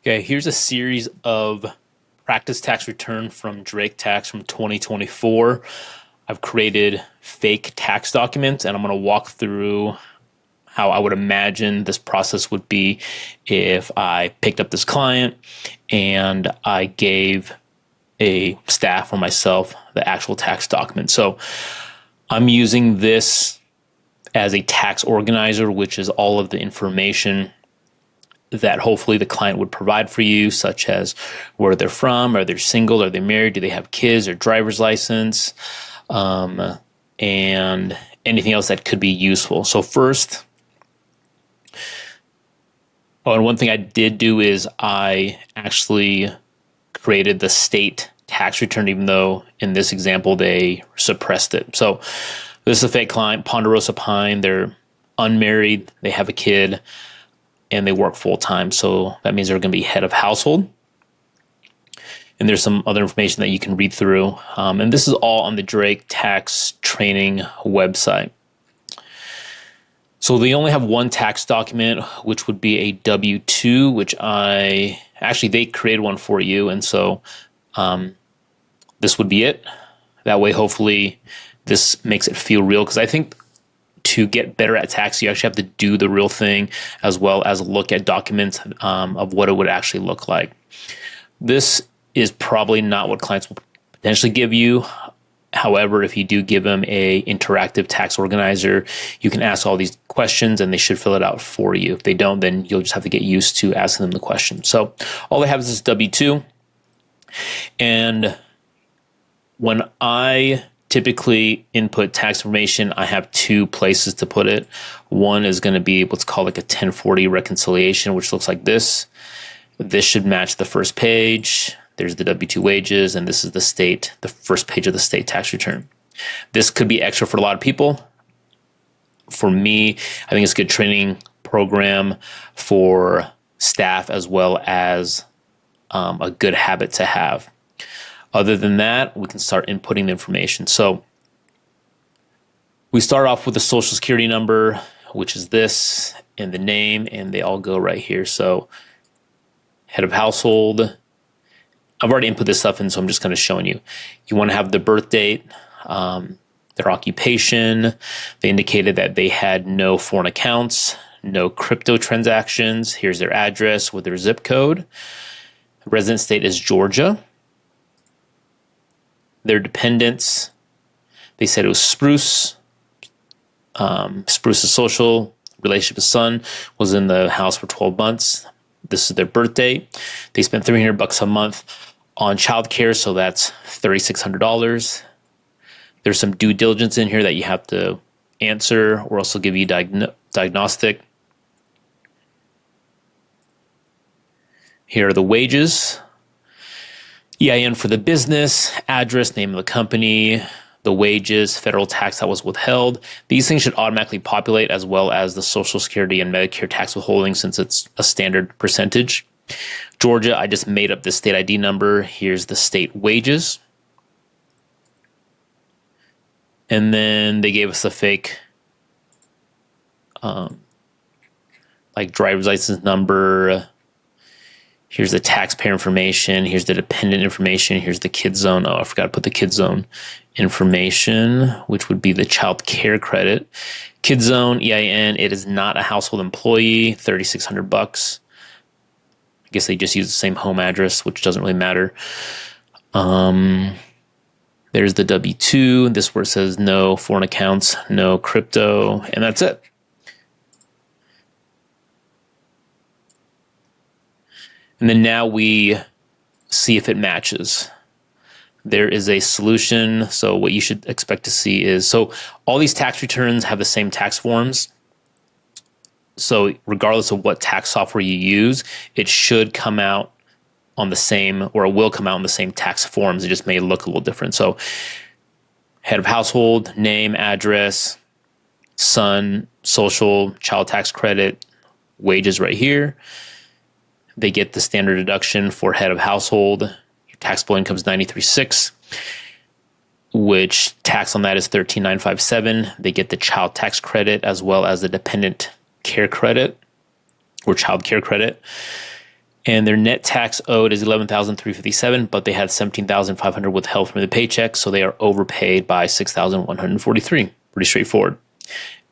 Okay, here's a series of practice tax return from Drake Tax from 2024. I've created fake tax documents, and I'm going to walk through how I would imagine this process would be if I picked up this client and I gave a staff or myself the actual tax document. So I'm using this as a tax organizer, which is all of the information that hopefully the client would provide for you, such as where they're from, are they single, are they married, do they have kids or driver's license, and anything else that could be useful. So first, and one thing I did do is I actually created the state tax return, even though in this example they suppressed it. So this is a fake client, Ponderosa Pine. They're unmarried, they have a kid, and they work full time. So that means they're going to be head of household. And there's some other information that you can read through. And this is all on the Drake Tax Training website. So they only have one tax document, which would be a W-2, which they created one for you. And so this would be it. That way, hopefully, this makes it feel real. Because I think to get better at tax, you actually have to do the real thing as well as look at documents of what it would actually look like. This is probably not what clients will potentially give you. However, if you do give them a interactive tax organizer, you can ask all these questions and they should fill it out for you. If they don't, then you'll just have to get used to asking them the question. So all they have is this W-2. And when I typically input tax information, I have two places to put it. One is going to be what's called like a 1040 reconciliation, which looks like this. This should match the first page. There's the W-2 wages, and this is the first page of the state tax return. This could be extra for a lot of people. For me, I think it's a good training program for staff as well as a good habit to have. Other than that, we can start inputting the information. So we start off with the social security number, which is this, and the name, and they all go right here. So head of household. I've already input this stuff in, so I'm just kind of showing you. You want to have the birth date, their occupation. They indicated that they had no foreign accounts, no crypto transactions. Here's their address with their zip code. Resident state is Georgia. Their dependents, they said it was Spruce. Spruce's social relationship with son was in the house for 12 months. This is their birth date. They spent $300 a month on childcare, so that's $3,600. There's some due diligence in here that you have to answer, or else they'll give you diagnostic. Here are the wages. EIN for the business, address, name of the company, the wages, federal tax that was withheld. These things should automatically populate, as well as the Social Security and Medicare tax withholding, since it's a standard percentage. Georgia, I just made up the state ID number. Here's the state wages. And then they gave us a fake like driver's license number. Here's the taxpayer information. Here's the dependent information. Here's the kid zone. Oh, I forgot to put the kid zone information, which would be the child care credit. Kid zone, EIN, it is not a household employee, $3,600. I guess they just use the same home address, which doesn't really matter. There's the W-2. This where it says no foreign accounts, no crypto, and that's it. And then now we see if it matches. There is a solution. So what you should expect to see is, so all these tax returns have the same tax forms. So regardless of what tax software you use, it should come out on the same, or it will come out in the same tax forms. It just may look a little different. So head of household, name, address, son, social, child tax credit, wages right here. They get the standard deduction for head of household. Your taxable income is $93,600, which tax on that is $13,957. They get the child tax credit as well as the dependent care credit or child care credit. And their net tax owed is $11,357, but they had $17,500 withheld from the paycheck, so they are overpaid by $6,143. Pretty straightforward.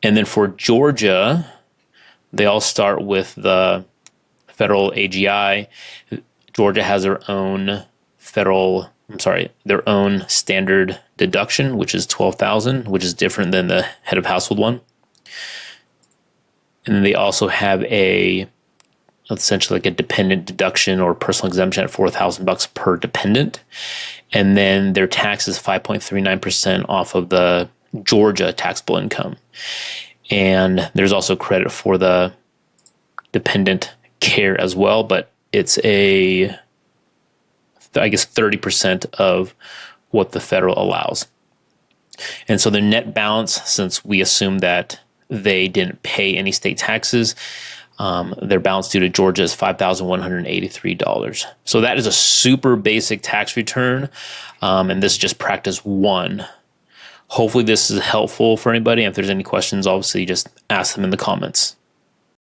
And then for Georgia, they all start with the federal AGI. Georgia has their own their own standard deduction, which is $12,000, which is different than the head of household one. And then they also have essentially like a dependent deduction or personal exemption at $4,000 per dependent. And then their tax is 5.39% off of the Georgia taxable income. And there's also credit for the dependent care as well, but it's 30% of what the federal allows. And so the net balance, since we assume that they didn't pay any state taxes, their balance due to Georgia is $5,183. So that is a super basic tax return, and this is just practice one. Hopefully this is helpful for anybody. If there's any questions, obviously just ask them in the comments.